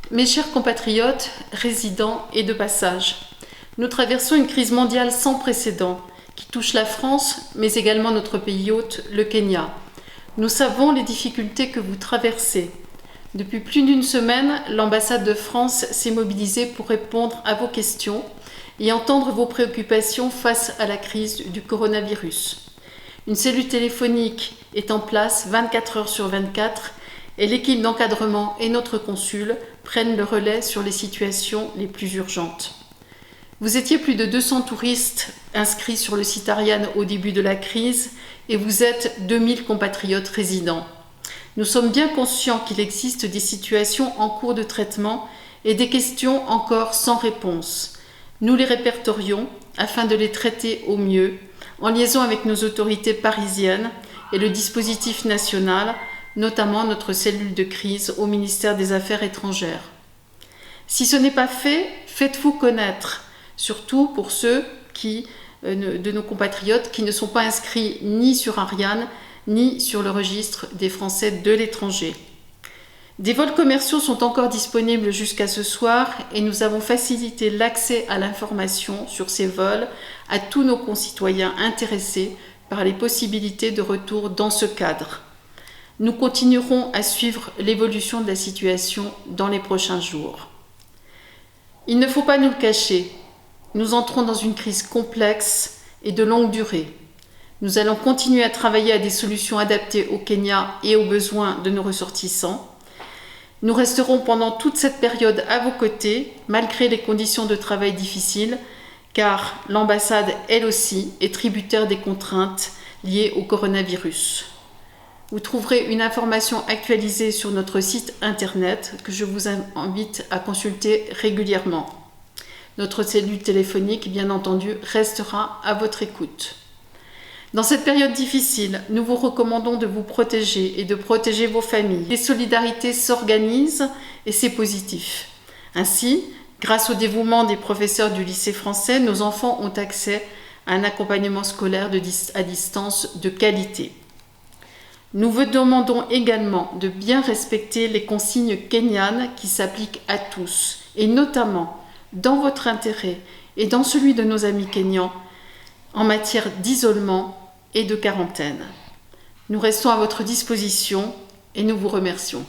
Mes chers compatriotes, résidents et de passage, nous traversons une crise mondiale sans précédent qui touche la France, mais également notre pays hôte, le Kenya. Nous savons les difficultés que vous traversez. Depuis plus d'une semaine, l'ambassade de France s'est mobilisée pour répondre à vos questions et entendre vos préoccupations face à la crise du coronavirus. Une cellule téléphonique est en place 24 heures sur 24 et l'équipe d'encadrement et notre consul prennent le relais sur les situations les plus urgentes. Vous étiez plus de 200 touristes inscrits sur le site Ariane au début de la crise et vous êtes 2000 compatriotes résidents. Nous sommes bien conscients qu'il existe des situations en cours de traitement et des questions encore sans réponse. Nous les répertorions afin de les traiter au mieux, en liaison avec nos autorités parisiennes et le dispositif national, notamment notre cellule de crise au ministère des Affaires étrangères. Si ce n'est pas fait, faites-vous connaître, surtout pour ceux de nos compatriotes qui ne sont pas inscrits ni sur Ariane, ni sur le registre des Français de l'étranger. Des vols commerciaux sont encore disponibles jusqu'à ce soir et nous avons facilité l'accès à l'information sur ces vols à tous nos concitoyens intéressés par les possibilités de retour dans ce cadre. Nous continuerons à suivre l'évolution de la situation dans les prochains jours. Il ne faut pas nous le cacher, nous entrons dans une crise complexe et de longue durée. Nous allons continuer à travailler à des solutions adaptées au Kenya et aux besoins de nos ressortissants. Nous resterons pendant toute cette période à vos côtés, malgré les conditions de travail difficiles, car l'ambassade, elle aussi, est tributaire des contraintes liées au coronavirus. Vous trouverez une information actualisée sur notre site internet que je vous invite à consulter régulièrement. Notre cellule téléphonique, bien entendu, restera à votre écoute. Dans cette période difficile, nous vous recommandons de vous protéger et de protéger vos familles. Les solidarités s'organisent et c'est positif. Ainsi, grâce au dévouement des professeurs du lycée français, nos enfants ont accès à un accompagnement scolaire à distance de qualité. Nous vous demandons également de bien respecter les consignes kenyanes qui s'appliquent à tous, et notamment dans votre intérêt et dans celui de nos amis kenyans, en matière d'isolement et de quarantaine. Nous restons à votre disposition et nous vous remercions.